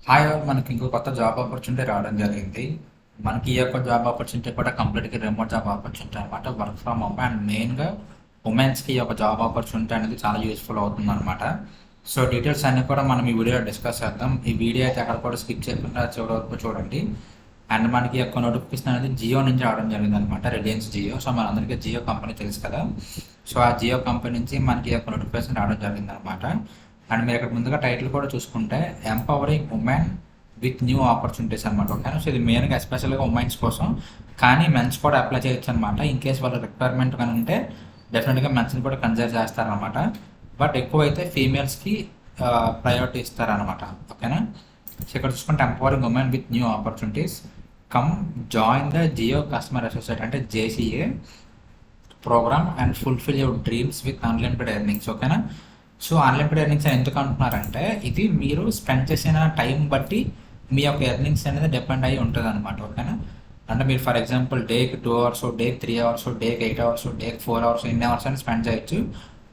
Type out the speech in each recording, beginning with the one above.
Hi all మనకి ఇంకో కొత్త జాబ్ ఆపర్చునిటీ రావడం జరిగింది. మనకి ఈ యొక్క జాబ్ ఆపర్చునిటీ కూడా కంప్లీట్‌గా రిమోట్ జాబ్ ఆపర్చునిటీ అనమాట. వర్క్ ఫ్రమ్ హోమ్ అండ్ మెయిన్‌గా ఉమెన్స్‌కి ఈ యొక్క జాబ్ ఆపర్చునిటీ అనేది చాలా యూజ్‌ఫుల్ అవుతుందనమాట. సో, డీటెయిల్స్ అన్నీ కూడా మనం ఈ వీడియోలో డిస్కస్ చేద్దాం. ఈ వీడియో అయితే ఎక్కడ కూడా స్కిప్ చేయకుండా చివరి వరకు చూడండి. అండ్ మనకి ఈ యొక్క నోటిఫికేషన్ అనేది జియో నుంచి రావడం జరిగిందనమాట. రిలయన్స్ జియో. సో, మనందరికీ జియో కంపెనీ తెలుసు కదా! సో, ఆ జియో కంపెనీ నుంచి మనకి ఈ యొక్క నోటిఫికేషన్ రావడం జరిగిందనమాట. అండ్ మీరు ఇక్కడ ముందుగా టైటిల్ కూడా చూసుకుంటే empowering women with new opportunities అనమాట. ఓకేనా. సో ఇది మెయిన్గా ఎస్పెషల్గా ఉమెన్స్ కోసం, కానీ మెన్స్ కూడా అప్లై చేయొచ్చు అనమాట. ఇన్ కేస్ వాళ్ళ రిక్వైర్మెంట్ కానీ ఉంటే డెఫినెట్గా మెన్స్ని కూడా కన్సిడర్ చేస్తారనమాట. బట్ ఎక్కువైతే ఫీమేల్స్కి ప్రయారిటీ ఇస్తారనమాట. ఓకేనా. సో ఇక్కడ చూసుకుంటే empowering women with new opportunities come join the Jio customer associate అంటే JCA program and fulfil your dreams with unlimited earnings. ఓకేనా. సో అన్లిమిటెడ్ ఎర్నింగ్స్ అని ఎందుకు అంటున్నారంటే ఇది మీరు స్పెండ్ చేసిన టైం బట్టి మీ యొక్క ఎర్నింగ్స్ అనేది డిపెండ్ అయ్యి ఉంటుంది అనమాట. ఓకేనా. అంటే మీరు ఫర్ ఎగ్జాంపుల్ డేకి 2 అవర్స్, డేకి 3 అవర్స్, డేకి 8 అవర్స్, డేకి 4 అవర్స్, ఎన్ని అవర్స్ అని స్పెండ్ చేయొచ్చు.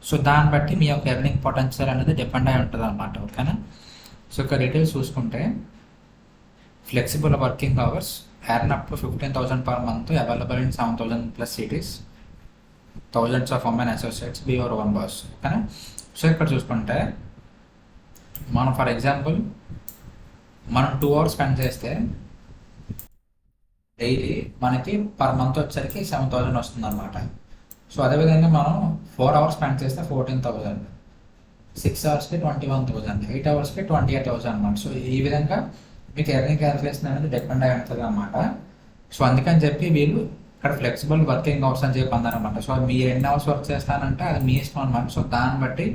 సో దాన్ని బట్టి మీ యొక్క ఎర్నింగ్ పొటెన్షియల్ అనేది డిపెండ్ అయి ఉంటుంది అనమాట. ఓకేనా. సో ఇక్కడ డీటెయిల్స్ చూసుకుంటే flexible working hours, earn up to 15,000 per month, available in 7,000 plus cities, thousands of women associates, be your own boss. ఓకేనా. సో ఇక్కడ చూసుకుంటే మనం ఫర్ ఎగ్జాంపుల్ మనం 2 అవర్స్ స్పెండ్ చేస్తే డైలీ మనకి పర్ మంత్ వచ్చేసరికి 7,000 వస్తుంది అనమాట. సో అదేవిధంగా మనం 4 అవర్స్ స్పెండ్ చేస్తే 14,000, 6 అవర్స్కి 21,000, 8 అవర్స్కి 28,000 అనమాట. సో ఈ విధంగా మీకు ఎర్నింగ్ క్యాల్కులేషన్ అనేది డిపెండ్ అయి ఉంటుంది అనమాట. సో అందుకని చెప్పి వీళ్ళు ఇక్కడ ఫ్లెక్సిబుల్ వర్కింగ్ అవర్స్ అని చెప్పి అన్నారనమాట. సో మీరు ఎన్ని అవర్స్ వర్క్ చేస్తానంటే అది మీ ఇష్టం అనమాట. సో దాన్ని బట్టి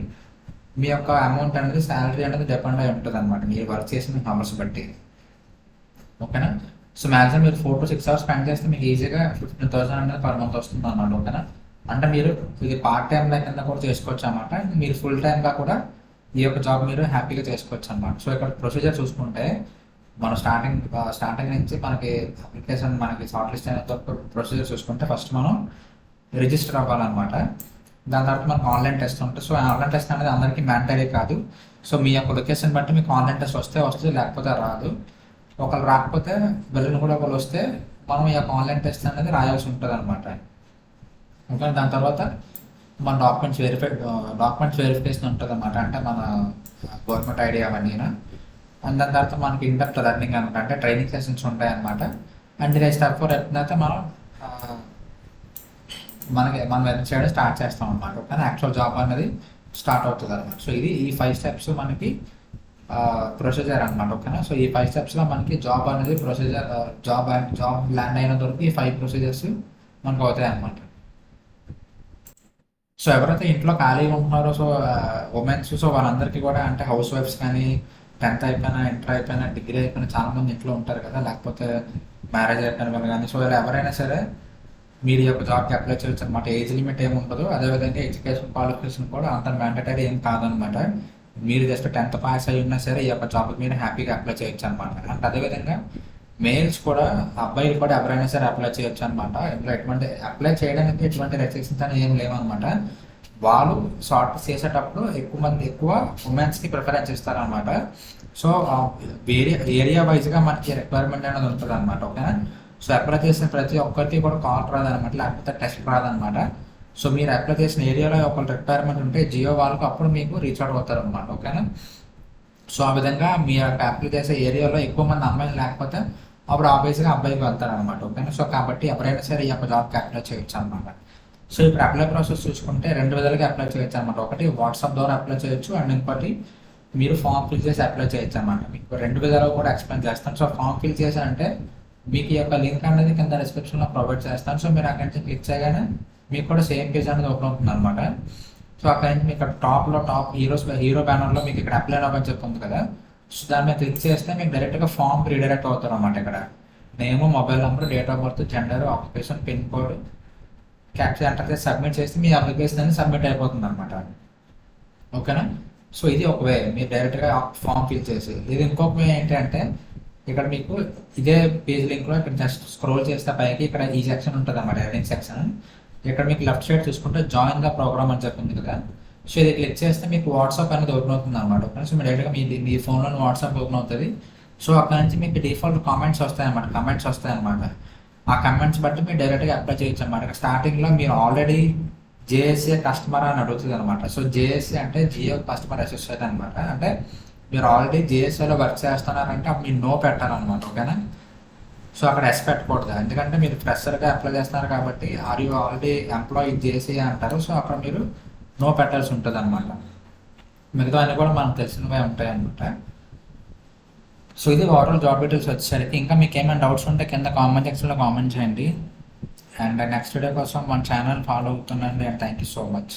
మీ యొక్క అమౌంట్ అనేది శాలరీ అనేది డిపెండ్ అయి ఉంటుంది అనమాట మీరు వర్క్ చేసిన అవర్స్ బట్టి. ఓకేనా. సో మ్యాక్సిమం మీరు 4 to 6 అవర్స్ స్పెండ్ చేస్తే మీకు ఈజీగా 15,000 అనేది పర్ మంత్ వస్తుంది అన్నమాట. ఓకేనా. అంటే మీరు ఇది పార్ట్ టైం కింద కూడా చేసుకోవచ్చు అనమాట. మీరు ఫుల్ టైమ్గా కూడా ఈ యొక్క జాబ్ మీరు హ్యాపీగా చేసుకోవచ్చు అనమాట. సో ఇక్కడ ప్రొసీజర్ చూసుకుంటే మనం స్టార్టింగ్ నుంచి మనకి అప్లికేషన్ మనకి షార్ట్ లిస్ట్ అయిన ప్రొసీజర్ చూసుకుంటే ఫస్ట్ మనం రిజిస్టర్ అవ్వాలన్నమాట. దాని తర్వాత మనకు ఆన్లైన్ టెస్ట్ ఉంటుంది. సో ఆన్లైన్ టెస్ట్ అనేది అందరికీ మ్యాండేటరీ కాదు. సో మీ యొక్క లొకేషన్ బట్టి మీకు ఆన్లైన్ టెస్ట్ వస్తుంది, లేకపోతే రాదు. ఒకళ్ళు రాకపోతే వెళ్ళిన కూడా ఒకళ్ళు వస్తే మనం ఈ యొక్క ఆన్లైన్ టెస్ట్ అనేది రాయాల్సి ఉంటుంది అనమాట. ఓకే. దాని తర్వాత మన డాక్యుమెంట్స్ వెరిఫికేషన్ ఉంటుంది అనమాట. అంటే మన గవర్నమెంట్ ఐడి అవన్నీ. అండ్ దాని తర్వాత మనకి ఇండెప్త్ లెర్నింగ్ అనమాట. అంటే ట్రైనింగ్ సెషన్స్ ఉంటాయి అనమాట. అండ్ స్టెప్ 4 ఎప్పుడైతే మనం వెనక్కి చేయడం స్టార్ట్ చేస్తాం అనమాట. కానీ యాక్చువల్ జాబ్ అనేది స్టార్ట్ అవుతుంది అనమాట. సో ఇది ఈ 5 స్టెప్స్ మనకి ప్రొసీజర్ అనమాట. ఓకేనా. సో ఈ 5 స్టెప్స్లో మనకి జాబ్ అనేది ప్రొసీజర్ జాబ్ ల్యాండ్ అయినంత వరకు ఈ 5 ప్రొసీజర్స్ మనకు అవుతాయి అనమాట. సో ఎవరైతే ఇంట్లో ఖాళీగా ఉంటున్నారో సో ఉమెన్స్, సో వాళ్ళందరికీ కూడా అంటే హౌస్ వైఫ్స్ కానీ 10th అయిపోయినా, ఇంటర్ అయిపోయినా, డిగ్రీ అయిపోయినా చాలామంది ఇంట్లో ఉంటారు కదా, లేకపోతే మ్యారేజ్ అయిపోయిన వాళ్ళు కానీ, సో ఇలా ఎవరైనా సరే మీరు ఈ యొక్క జాబ్కి అప్లై చేయొచ్చు అనమాట. ఏజ్ లిమిట్ ఏమి ఉండదు. అదేవిధంగా ఎడ్యుకేషన్ క్వాలిఫికేషన్ కూడా అంత మ్యాండటరీ ఏం కాదనమాట. మీరు జస్ట్ 10th పాస్ అయి ఉన్నా సరే ఈ యొక్క జాబ్కి మీరు హ్యాపీగా అప్లై చేయొచ్చు అనమాట. అంటే అదేవిధంగా మేల్స్ కూడా, అబ్బాయిలు కూడా ఎవరైనా సరే అప్లై చేయొచ్చు అనమాట. ఇందులో ఎటువంటి అప్లై చేయడానికి ఎటువంటి రెస్ట్రిక్షన్స్ అనేవి ఏం లేవన్నమాట. వాళ్ళు షార్ట్ చేసేటప్పుడు ఎక్కువ ఉమెన్స్కి ప్రిఫరెన్స్ ఇస్తారనమాట. సో ఏరియా వైజ్గా మనకి రిక్వైర్మెంట్ అనేది ఉంటుంది అనమాట. ఓకేనా. సో అప్లై చేసిన ప్రతి ఒక్కరికి కూడా కాల్ రాదనమాట, లేకపోతే టెస్ట్ రాదనమాట. సో మీరు అప్లై చేసిన ఏరియాలో ఒక రిక్వైర్మెంట్ ఉంటే జియో వాళ్ళకు అప్పుడు మీకు రీచ్ అవుట్ అవుతారు అనమాట. ఓకేనా. సో ఆ విధంగా మీ యొక్క అప్లై చేసే ఏరియాలో ఎక్కువ మంది అమ్మాయిలు లేకపోతే అప్పుడు ఆబ్వియస్గా అబ్బాయికి వెళ్తారు అనమాట. ఓకేనా. సో కాబట్టి ఎవరైనా సరే ఈ యొక్క జాబ్కి అప్లై చేయొచ్చు అనమాట. సో ఇప్పుడు అప్లై ప్రాసెస్ చూసుకుంటే 2 విధాలుగా అప్లై చేయొచ్చు అనమాట. ఒకటి వాట్సాప్ ద్వారా అప్లై చేయొచ్చు, అండ్ ఇంకోటి మీరు ఫామ్ ఫిల్ చేసి అప్లై చేయొచ్చు అనమాట. మీకు 2 విధాలుగా కూడా ఎక్స్ప్లెయిన్ చేస్తాను. సో ఫామ్ ఫిల్ చేశారంటే మీకు ఈ యొక్క లింక్ అనేది కింద డిస్క్రిప్షన్లో ప్రొవైడ్ చేస్తాను. సో మీరు అక్కడి నుంచి క్లిక్ చేయగానే మీకు కూడా సేమ్ పేజ్ అనేది ఓపెన్ అవుతుంది అనమాట. సో అక్కడి నుంచి మీకు టాప్ హీరో బ్యానర్లో మీకు ఇక్కడ అప్లై అవ్వని చెప్తుంది కదా. సో దాని మీద క్లిక్ చేస్తే మీకు డైరెక్ట్గా ఫామ్ రీడైరెక్ట్ అవుతారు అనమాట. ఇక్కడ name, mobile number, date of birth, gender, occupation, pin code capture enter చేసి సబ్మిట్ చేస్తే మీ అప్లికేషన్ అనేది సబ్మిట్ అయిపోతుంది అనమాట. ఓకేనా. సో ఇది ఒక వే, మీరు డైరెక్ట్గా ఫామ్ ఫిల్ చేసి. ఇది ఇంకొక వే ఏంటంటే ఇక్కడ మీకు ఇదే పేజ్ లింక్లో ఇక్కడ జస్ట్ స్క్రోల్ చేస్తే పైకి ఇక్కడ ఈ సెక్షన్ ఉంటుంది అన్నమాట, ఎర్నింగ్ సెక్షన్. ఇక్కడ మీకు లెఫ్ట్ సైడ్ చూసుకుంటే జాయిన్ ద ప్రోగ్రామ్ అని చెప్పింది కదా. సో ఇది క్లిక్ చేస్తే మీకు వాట్సాప్ అనేది ఓపెన్ అవుతుంది అనమాట. సో మీరు డైరెక్ట్గా మీ ఫోన్లో వాట్సాప్ ఓపెన్ అవుతుంది. సో అక్కడ నుంచి మీకు డిఫాల్ట్ కమెంట్స్ వస్తాయన్నమాట. ఆ కమెంట్స్ బట్టి మీరు డైరెక్ట్గా అప్లై చేయొచ్చు అనమాట. స్టార్టింగ్లో మీరు ఆల్రెడీ జేఎస్ఏ కస్టమర్ అని అడుగుతుంది అనమాట. సో జేఎస్ఏ అంటే జియో కస్టమర్ అసోసియేట్ అనమాట. అంటే మీరు ఆల్రెడీ జేఎస్ఏలో వర్క్ చేస్తున్నారంటే అప్పుడు మీరు నో పెట్టాలన్నమాట. ఓకేనా? సో అక్కడ ఎస్ పెట్టకూడదు, ఎందుకంటే మీరు ఫ్రెషర్గా అప్లై చేస్తున్నారు కాబట్టి ఆర్ యూ ఆల్రెడీ ఎంప్లాయీ జేసీ అంటారు. సో అక్కడ మీరు నో పెట్టాల్సి ఉంటుంది అనమాట. మిగతా అన్నీ కూడా మనకు తెలిసినవే ఉంటాయి అనమాట. సో ఇది ఓవరాల్ జాబ్ డీటెయిల్స్ వచ్చేసరికి. ఇంకా మీకు ఏమైనా డౌట్స్ ఉంటే కింద కామెంట్ సెక్షన్లో కామెంట్ చేయండి. అండ్ నెక్స్ట్ వీడియో కోసం మన ఛానల్ ఫాలో అవుతుండండి. And thank you so much.